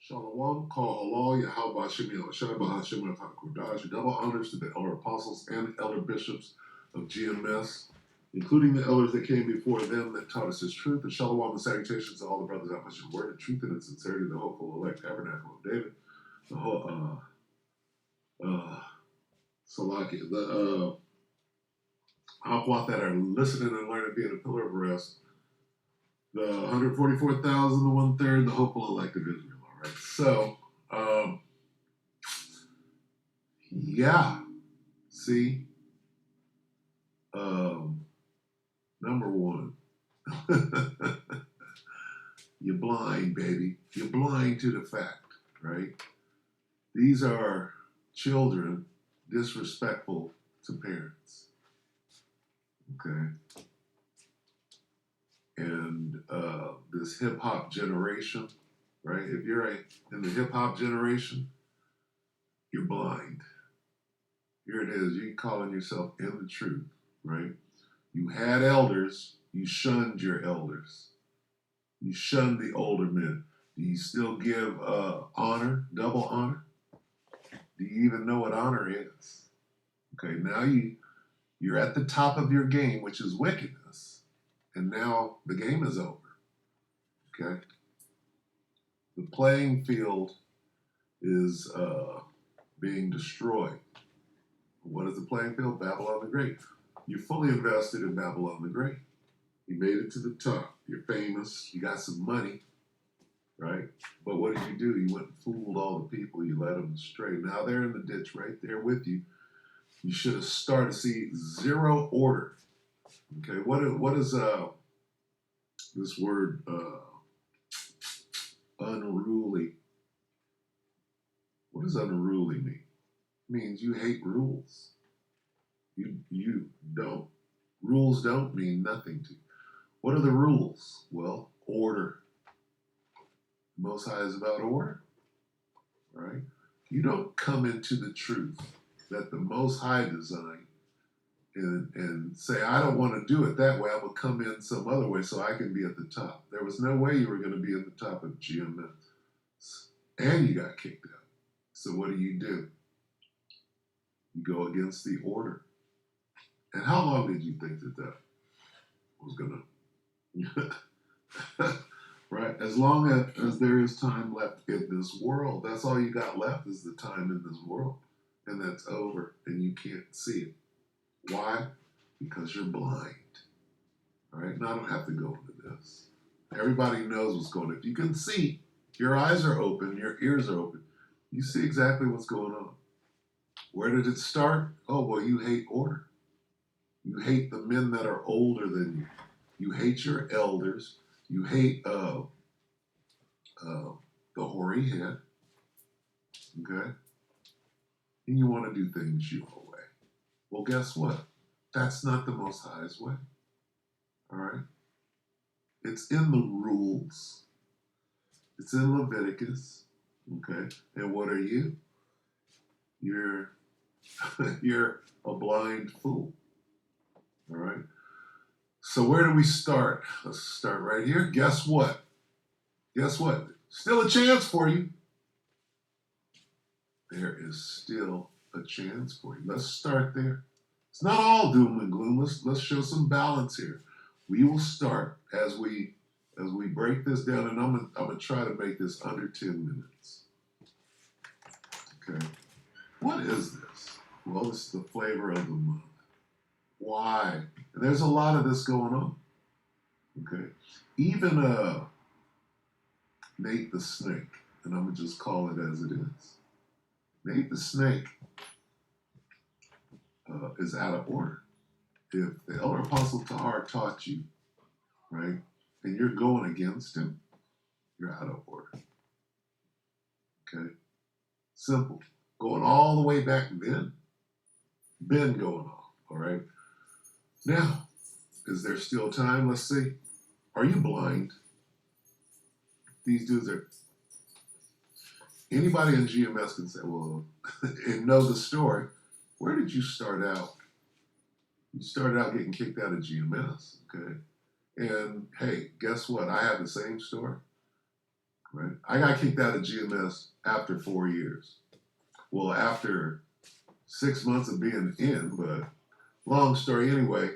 Shalom, call halal, Yahweh Shemi Shai Bahashim Kodash. Double honors to the elder apostles and elder bishops of GMS, including the elders that came before them that taught us his truth. And shalom and salutations to all the brothers out much word and truth and in sincerity, the hopeful elect tabernacle of David, the whole Salaki, the Aquat that are listening and learning, being a pillar of rest, the 144,000, the one third, the hopeful elect of Israel. All right, so. Yeah, see, number one, you're blind, baby. You're blind to the fact, right? These are children disrespectful to parents, okay? And this hip hop generation, right? If you're in the hip hop generation, you're blind. Here it is. You're calling yourself in the truth, right? You had elders, you shunned your elders. You shunned the older men. Do you still give honor, double honor? Do you even know what honor is? Okay, now you're at the top of your game, which is wickedness, and now the game is over. Okay, the playing field is being destroyed. What is the playing field? Babylon the Great. You're fully invested in Babylon the Great. You made it to the top. You're famous. You got some money. Right? But what did you do? You went and fooled all the people. You led them astray. Now they're in the ditch right there with you. You should have started to see zero order. Okay, what is this word unruly? What does unruly mean? It means you hate rules. You don't. Rules don't mean nothing to you. What are the rules? Well, order. The Most High is about order. Right? You don't come into the truth that the Most High designed and say, I don't want to do it that way. I will come in some other way so I can be at the top. There was no way you were going to be at the top of GMS. And you got kicked out. So what do? You go against the order. And how long did you think that was going to... Right? As long as there is time left in this world, that's all you got left is the time in this world. And that's over, and you can't see it. Why? Because you're blind. All right? Now, I don't have to go into this. Everybody knows what's going on. If you can see, your eyes are open, your ears are open, you see exactly what's going on. Where did it start? Oh, well, you hate order. You hate the men that are older than you. You hate your elders. You hate the hoary head. Okay? And you want to do things your way. Well, guess what? That's not the Most High's way. All right? It's in the rules. It's in Leviticus. Okay? And what are you? You're you're a blind fool. All right? So where do we start? Let's start right here. Guess what? Guess what? Still a chance for you. There is still a chance for you. Let's start there. It's not all doom and gloom. Let's show some balance here. We will start as we break this down, and I'm gonna try to make this under 10 minutes. Okay. What is this? Well, this is the flavor of the month. Why? And there's a lot of this going on. Okay. Even Nate the Snake, and I'm gonna just call it as it is. Nate the Snake is out of order. If the elder apostle Tahar taught you, right, and you're going against him, you're out of order. Okay? Simple. Going all the way back then. Been going on. All right? Now, is there still time? Let's see. Are you blind? These dudes are... Anybody in GMS can say, well, and know the story. Where did you start out? You started out getting kicked out of GMS, okay? And hey, guess what? I have the same story. right? I got kicked out of GMS after 4 years. Well, after 6 months of being in, but long story anyway,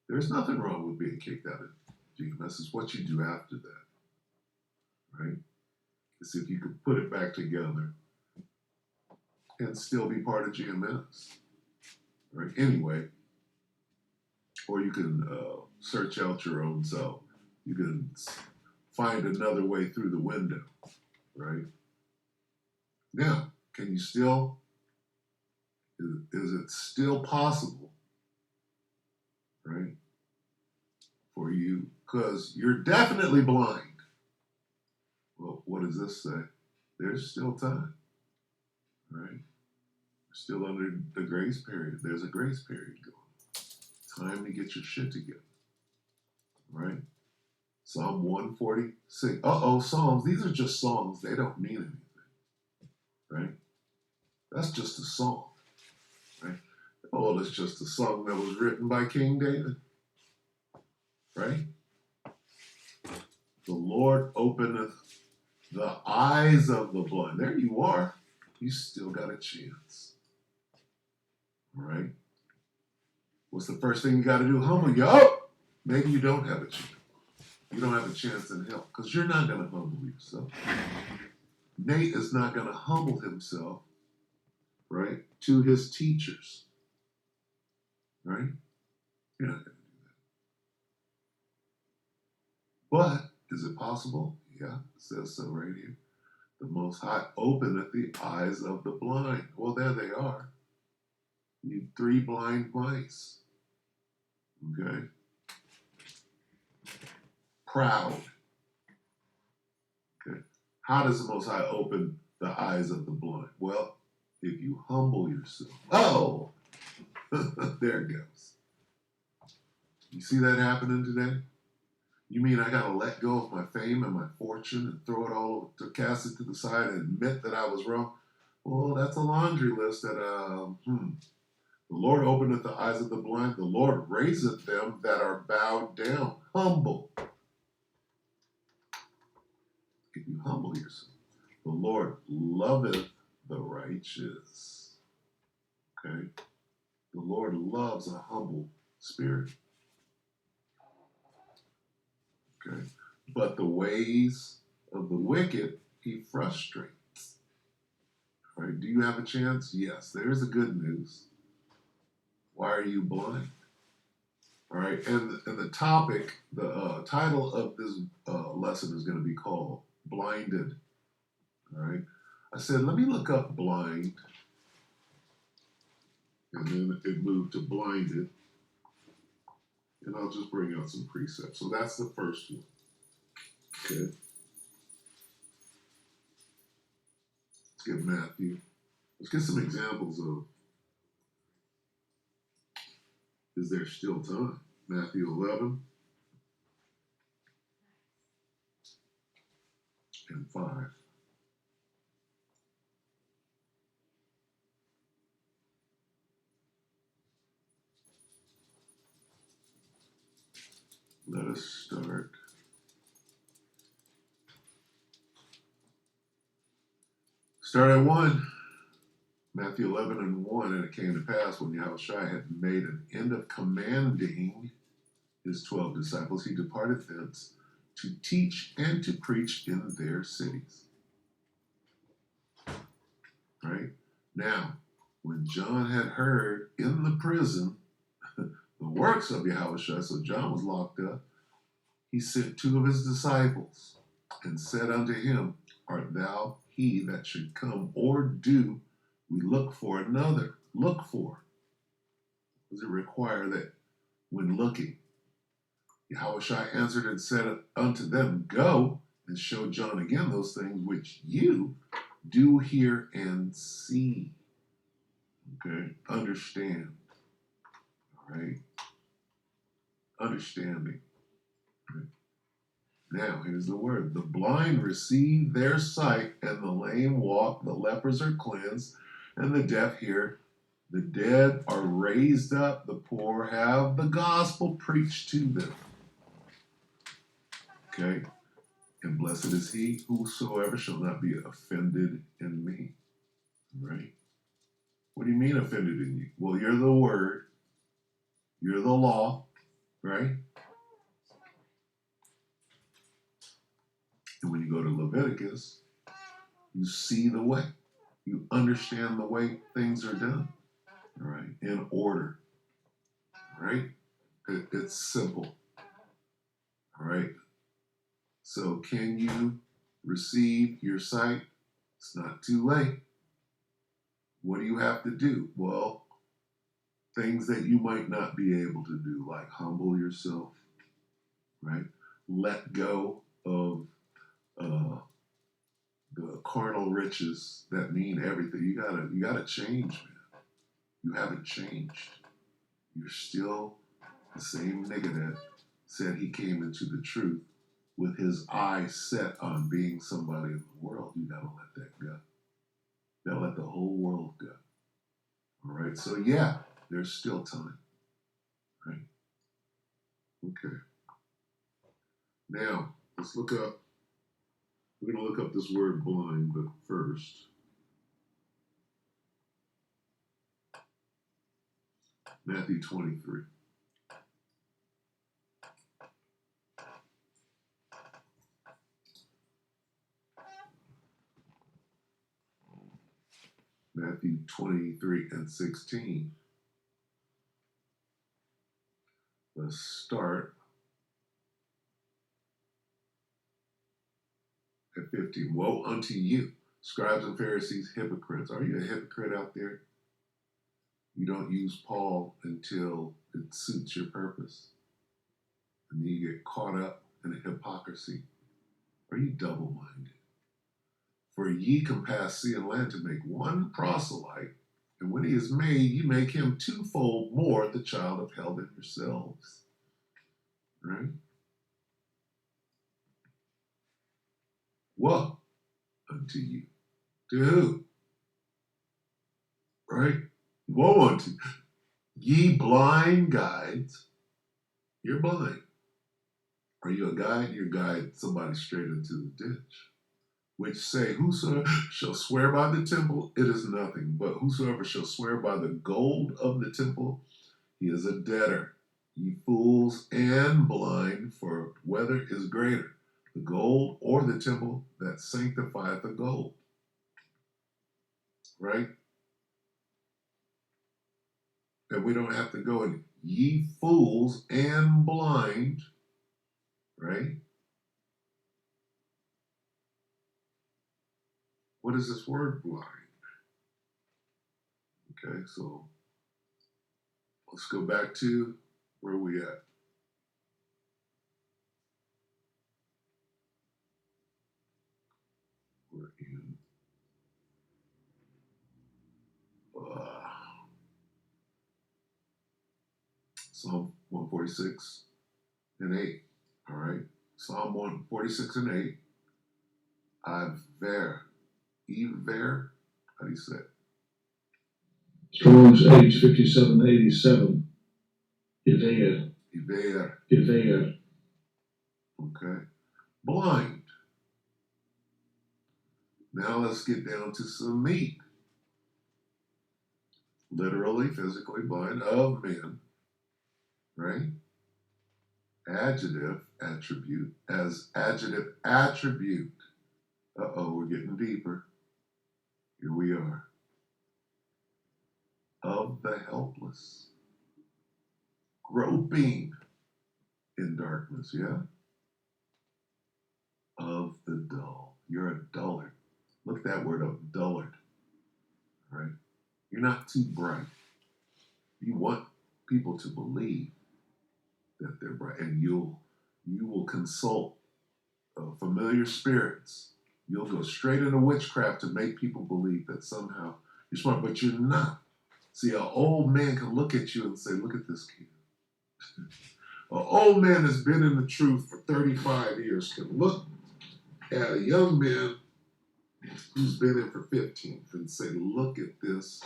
there's nothing wrong with being kicked out of GMS. It's what you do after that, right? It's if you could put it back together and still be part of GMS, right? Anyway, or you can search out your own self. You can find another way through the window, right? Now, can you still, is it still possible, right, for you? Because you're definitely blind. Well, what does this say? There's still time, right? You're still under the grace period. There's a grace period going. Time to get your shit together, right? Psalm 146. Psalms. These are just songs. They don't mean anything, right? That's just a song, right? Oh, it's just a song that was written by King David, right? The Lord openeth the eyes of the blind. There you are. You still got a chance, all right? What's the first thing you got to do? Humble you up. Maybe you don't have a chance. You don't have a chance in hell because you're not going to humble yourself. Nate is not going to humble himself, right, to his teachers, right? You're not going to do that. But is it possible? Yeah, it says so right here. The Most High openeth the eyes of the blind. Well, there they are. You 3 blind mice. Okay? Proud. Okay? How does the Most High open the eyes of the blind? Well, if you humble yourself. Oh! There it goes. You see that happening today? You mean I gotta let go of my fame and my fortune and throw it all, to cast it to the side and admit that I was wrong? Well, that's a laundry list that, The Lord openeth the eyes of the blind. The Lord raiseth them that are bowed down. Humble. If you humble yourself. The Lord loveth the righteous. Okay? The Lord loves a humble spirit. Okay? But the ways of the wicked he frustrates. All right? Do you have a chance? Yes. There's the good news. Why are you blind? All right, and the topic, the title of this lesson is going to be called Blinded. All right, I said, let me look up blind, and then it moved to blinded, and I'll just bring out some precepts. So that's the first one. Okay, let's get Matthew. Let's get some examples of, is there still time? Matthew 11 and 5. Let us start. Start at 1. Matthew 11 and 1. And it came to pass when Yahushua had made an end of commanding his 12 disciples, he departed thence to teach and to preach in their cities. Right? Now, when John had heard in the prison the works of Yahushua, so John was locked up, he sent 2 of his disciples and said unto him, art thou he that should come, or do we look for another? Look for. Does it require that when looking? Yahushua answered and said unto them, go and show John again those things which you do hear and see. Okay? Understand. All right? Understanding. Right? Now, here's the word. The blind receive their sight, and the lame walk, the lepers are cleansed, and the deaf hear. The dead are raised up, the poor have the gospel preached to them. Okay? And blessed is he whosoever shall not be offended in me. Right? What do you mean offended in you? Well, you're the word, you're the law, right? And when you go to Leviticus, you see the way. You understand the way things are done, right? In order, right? It's simple, all right? So can you receive your sight? It's not too late. What do you have to do? Well, things that you might not be able to do, like humble yourself, right? Let go of the carnal riches that mean everything. You gotta change, man. You haven't changed. You're still the same nigga that said he came into the truth with his eyes set on being somebody in the world. You gotta let that go. You gotta let the whole world go. All right. So yeah, there's still time. Right. Okay. Now let's look up. We're gonna look up this word blind, but first, Matthew 23. Matthew 23 and 16. Let's start at 15. Woe unto you, scribes and Pharisees, hypocrites. Are you a hypocrite out there? You don't use Paul until it suits your purpose. And then you get caught up in a hypocrisy. Are you double-minded? For ye can pass sea and land to make one proselyte, and when he is made, you make him twofold more the child of hell than yourselves. Right? Woe unto you. To who? Right? Woe unto you. Ye blind guides. You're blind. Are you a guide? You guide somebody straight into the ditch. Which say, whosoever shall swear by the temple, it is nothing. But whosoever shall swear by the gold of the temple, he is a debtor. Ye fools and blind, for whether is greater, the gold or the temple that sanctifieth the gold? Right? And we don't have to go in, ye fools and blind, right? What is this word blind? Okay, so let's go back to where we at. We're in Psalm 146 and 8. All right, Psalm 146 and 8. Iver. Iver. How do you say it? Strong's H 5787. Iver. Iver. Iver. Okay. Blind. Now let's get down to some meat. Literally, physically blind of men. Right? Adjective, attribute, as adjective, attribute. Uh-oh, we're getting deeper. Here we are. Of the helpless. Groping in darkness, yeah? Of the dull. You're a dullard. Look that word up, dullard. Right? You're not too bright. You want people to believe that they're bright, and you will consult familiar spirits. You'll go straight into witchcraft to make people believe that somehow you're smart, but you're not. See, an old man can look at you and say, look at this kid. An old man that's been in the truth for 35 years can look at a young man who's been in for 15 and say, look at this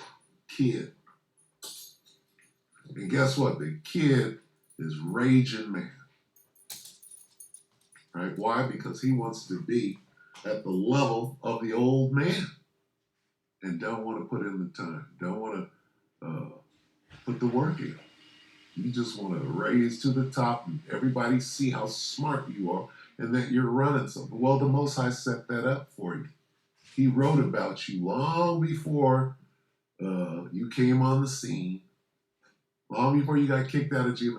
kid. And guess what? The kid is raging mad. right? Why? Because he wants to be at the level of the old man and don't want to put in the time, don't want to put the work in. You just want to raise to the top and everybody see how smart you are and that you're running something. Well, the Most High set that up for you. He wrote about you long before you came on the scene, long before you got kicked out of jail.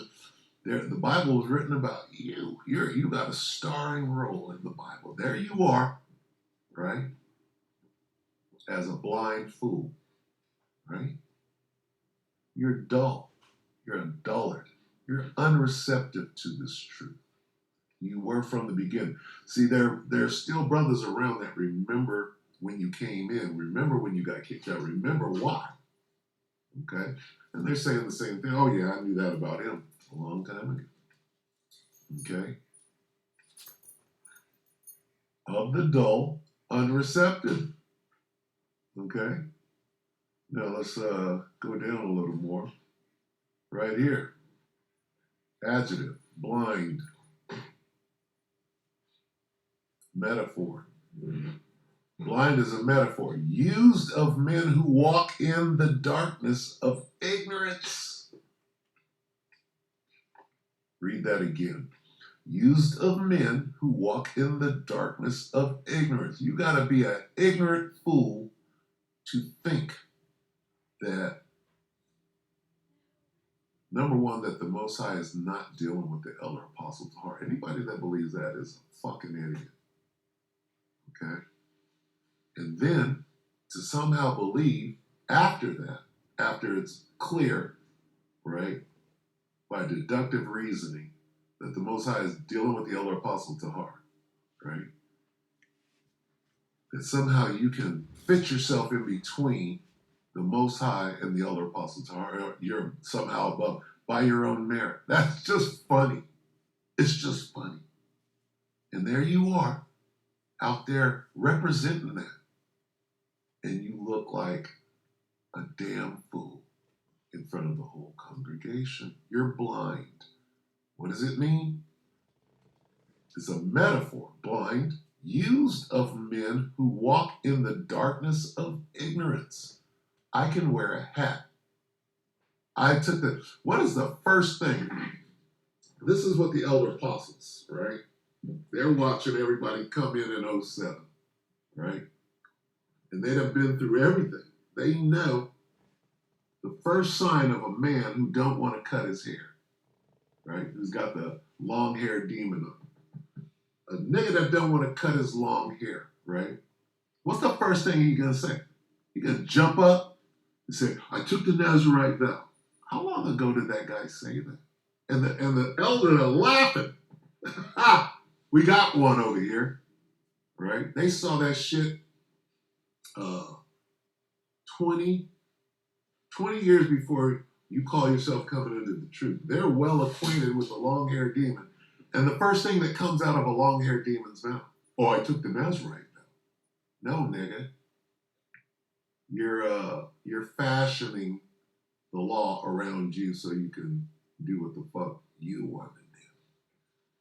The Bible was written about you. You got a starring role in the Bible. There you are, right? As a blind fool, right? You're dull. You're a dullard. You're unreceptive to this truth. You were from the beginning. See, there's still brothers around that remember when you came in, remember when you got kicked out, remember why. Okay? And they're saying the same thing. Oh, yeah, I knew that about him a long time ago. Okay? Of the dull, unreceptive. Okay? Now let's go down a little more. Right here. Adjective, blind. Metaphor. Blind is a metaphor used of men who walk in the darkness of ignorance. Read that again. Used of men who walk in the darkness of ignorance. You got to be an ignorant fool to think that, number one, that the Most High is not dealing with the elder apostles' heart. Anybody that believes that is a fucking idiot. Okay? And then to somehow believe after that, after it's clear, right, by deductive reasoning, that the Most High is dealing with the elder apostle to heart, right? That somehow you can fit yourself in between the Most High and the elder apostle to heart. You're somehow above by your own merit. That's just funny. It's just funny. And there you are, out there representing that. And you look like a damn fool in front of the whole congregation. You're blind. What does it mean? It's a metaphor, blind, used of men who walk in the darkness of ignorance. I can wear a hat. What is the first thing? This is what the elder apostles, right? They're watching everybody come in 07, right? And they'd have been through everything. They know the first sign of a man who don't want to cut his hair, right? Who's got the long-haired demon on. A nigga that don't want to cut his long hair, right? What's the first thing he gonna say? He gonna jump up and say, I took the Nazarite vow. How long ago did that guy say that? And the elders are laughing. We got one over here, right? They saw that shit 20 years before you call yourself coming into the truth. They're well acquainted with the long-haired demon. And the first thing that comes out of a long-haired demon's mouth, oh, I took the Nazarite vow. No, nigga. You're fashioning the law around you so you can do what the fuck you want to do.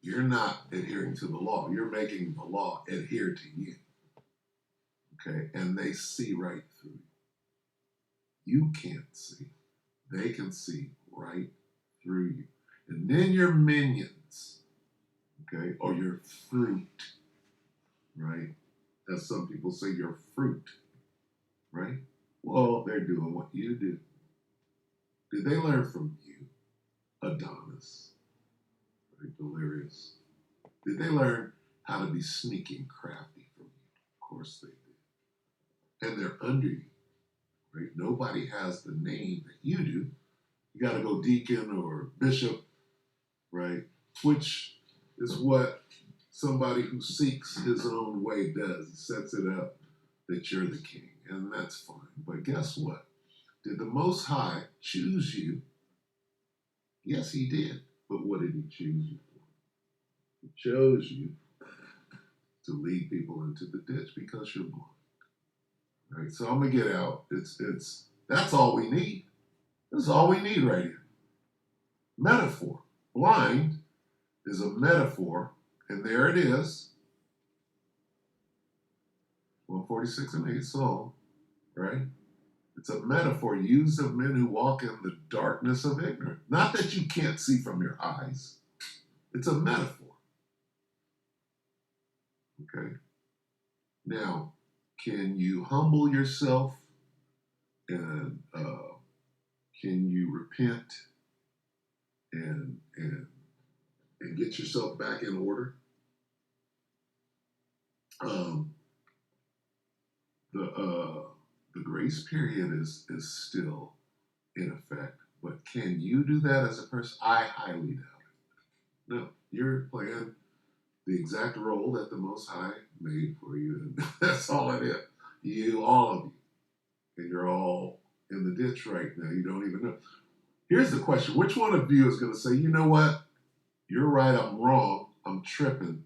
You're not adhering to the law. You're making the law adhere to you. Okay? And they see right through you. You can't see. They can see right through you. And then your minions, okay, or your fruit, right? As some people say, your fruit, right? Well, they're doing what you do. Did they learn from you, Adonis, right? Delirious? Did they learn how to be sneaky and crafty from you? Of course they did. And they're under you, right? Nobody has the name that you do. You got to go deacon or bishop, right? Which is what somebody who seeks his own way does. He sets it up that you're the king, and that's fine. But guess what? Did the Most High choose you? Yes, he did. But what did he choose you for? He chose you to lead people into the ditch because you're blind. Right? So I'm gonna get out. That's all we need. That's all we need right here. Metaphor. Blind is a metaphor And there it is, 146 and 8 Psalm, right? It's a metaphor used of men who walk in the darkness of ignorance. Not that you can't see from your eyes. It's a metaphor. Okay? Now, can you humble yourself and can you repent and get yourself back in order? The grace period is still in effect, but can you do that as a person? I highly doubt it. No, you're playing the exact role that the Most High made for you, and that's all it is. You, all of you, and you're all in the ditch right now. You don't even know. Here's the question: which one of you is going to say, you know what? You're right. I'm wrong. I'm tripping.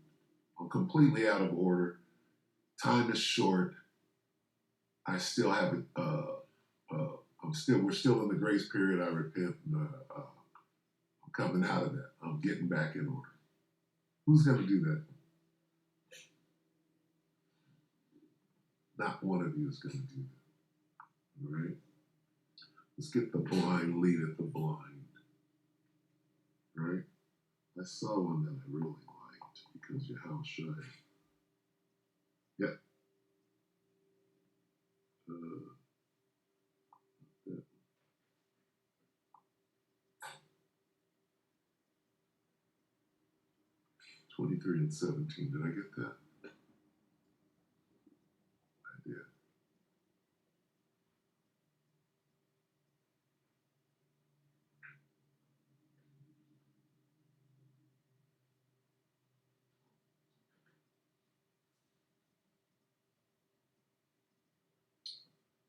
I'm completely out of order. Time is short. I still have it. We're still in the grace period. I repent. And, I'm coming out of that. I'm getting back in order. Who's going to do that? Not one of you is going to do that. All right? Let's get the blind leadeth the blind. Right? I saw one that I really liked because your house should. Yep. 23 and 17. Did I get that? I did.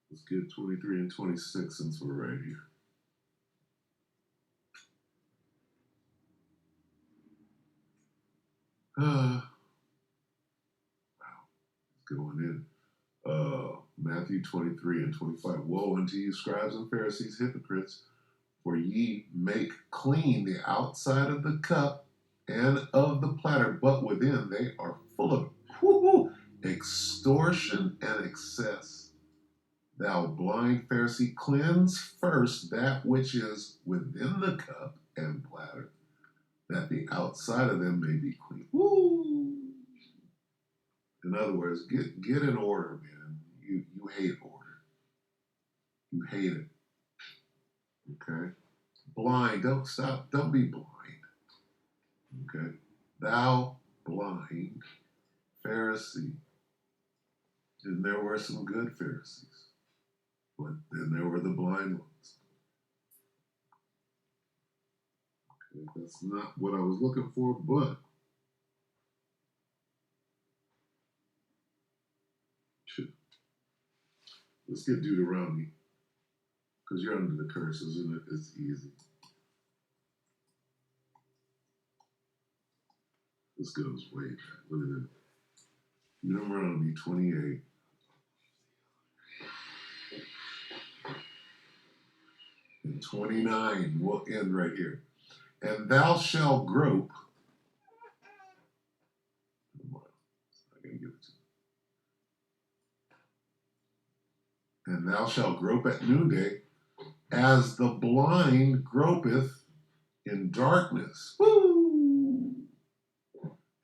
Let's get 23 and 26 since we're right here. Wow. It's going in. Matthew 23 and 25. Woe unto you, scribes and Pharisees, hypocrites, for ye make clean the outside of the cup and of the platter, but within they are full of extortion and excess. Thou blind Pharisee, cleanse first that which is within the cup and platter, that the outside of them may be clean. Woo! In other words, get in order, man. You hate order. You hate it. Okay? Blind, don't be blind. Okay? Thou blind Pharisee. And there were some good Pharisees. But then there were the blind ones. Okay, that's not what I was looking for, but let's get Deuteronomy. Because you're under the curse, isn't it? It's easy. This goes way back. Look at it. Deuteronomy 28. And 29 will end right here. And thou shalt grope. I gotta give it to you. And thou shalt grope at noonday, as the blind gropeth in darkness. Woo!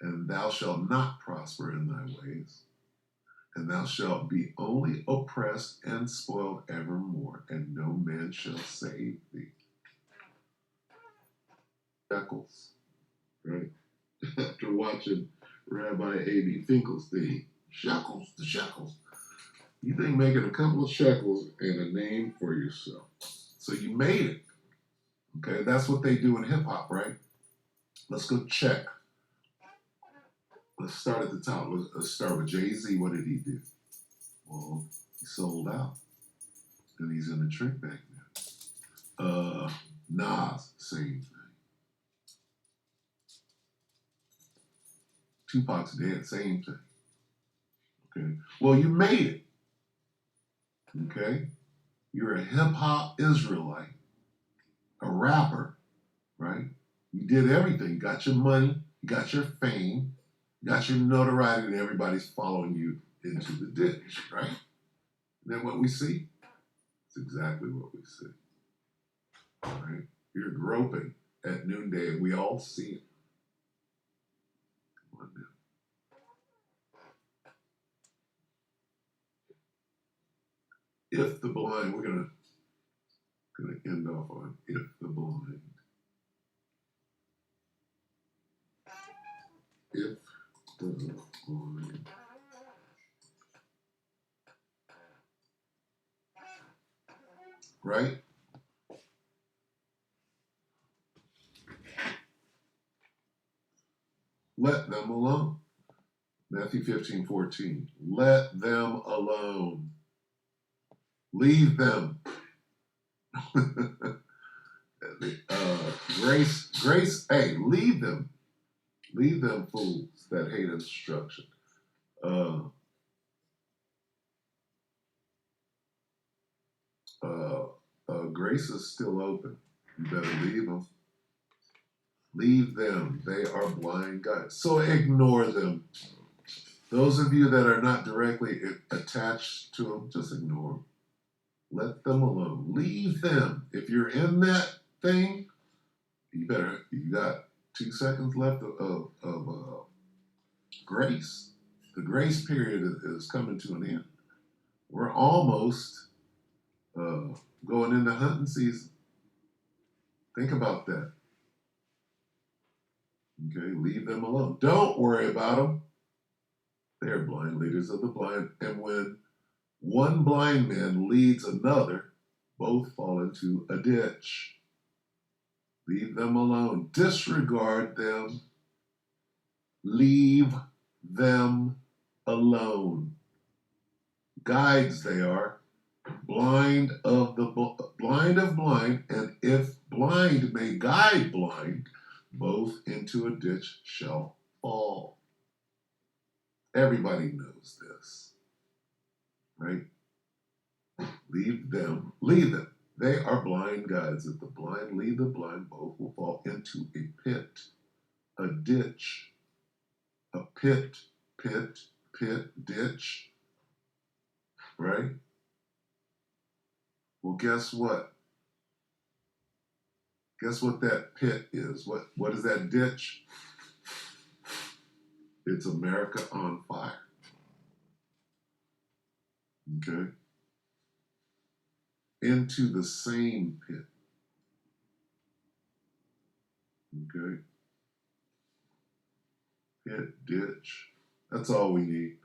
And thou shalt not prosper in thy ways. And thou shalt be only oppressed and spoiled evermore, and no man shall save thee. Shekels, right? After watching Rabbi A.B. Finkelstein, shekels, the shekels. You think making a couple of shekels and a name for yourself. So you made it. Okay, that's what they do in hip hop, right? Let's go check. Let's start at the top. Let's start with Jay-Z. What did he do? Well, he sold out. And he's in the trick back now. Nas, same thing. Tupac's dead, same thing. Okay. Well, you made it. Okay. You're a hip hop Israelite, a rapper, right? You did everything. You got your money, you got your fame, Got your notoriety and everybody's following you into the ditch, right? Isn't that what we see? It's exactly what we see. Right? You're groping at noonday and we all see it. Come on now. If the blind, we're gonna end off on if the blind. If the blind. Right? Let them alone. Matthew 15:14. Let them alone. Leave them. Grace, hey, leave them. Leave them fools that hate instruction. Grace is still open. You better leave them. Leave them. They are blind guides. So ignore them. Those of you that are not directly attached to them, just ignore them. Let them alone. Leave them. If you're in that thing, you got 2 seconds left of grace. The grace period is coming to an end. We're almost going into hunting season. Think about that. Okay, leave them alone. Don't worry about them. They're blind leaders of the blind. And when one blind man leads another, both fall into a ditch. Leave them alone. Disregard them. Leave them alone. Guides they are, blind of blind, and if blind may guide blind, both into a ditch shall fall. Everybody knows this, right? Leave them. They are blind guides. If the blind lead the blind, both will fall into a pit, a ditch, a pit, ditch, right? Well, guess what? Guess what that pit is? What is that ditch? It's America on fire. Okay? Into the same pit. Okay? Pit, ditch. That's all we need.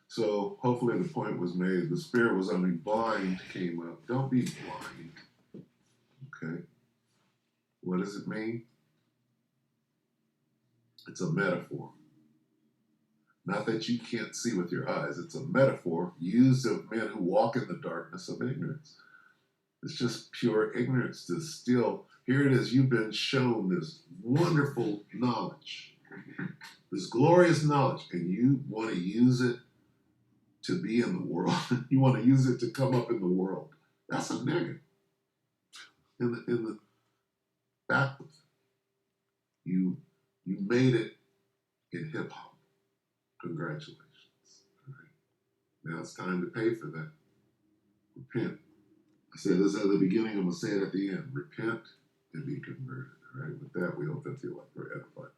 So hopefully the point was made. The spirit was, blind came up. Don't be blind. Okay? What does it mean? It's a metaphor. Not that you can't see with your eyes. It's a metaphor used of men who walk in the darkness of ignorance. It's just pure ignorance to still, here it is, you've been shown this wonderful knowledge, this glorious knowledge, and you want to use it to be in the world. You want to use it to come up in the world. That's a negative. In the backwards. You made it in hip hop. Congratulations. All right. Now it's time to pay for that. Repent. I said this at the beginning, I'm going to say it at the end. Repent and be converted. All right. With that, we hope that you like we're edified.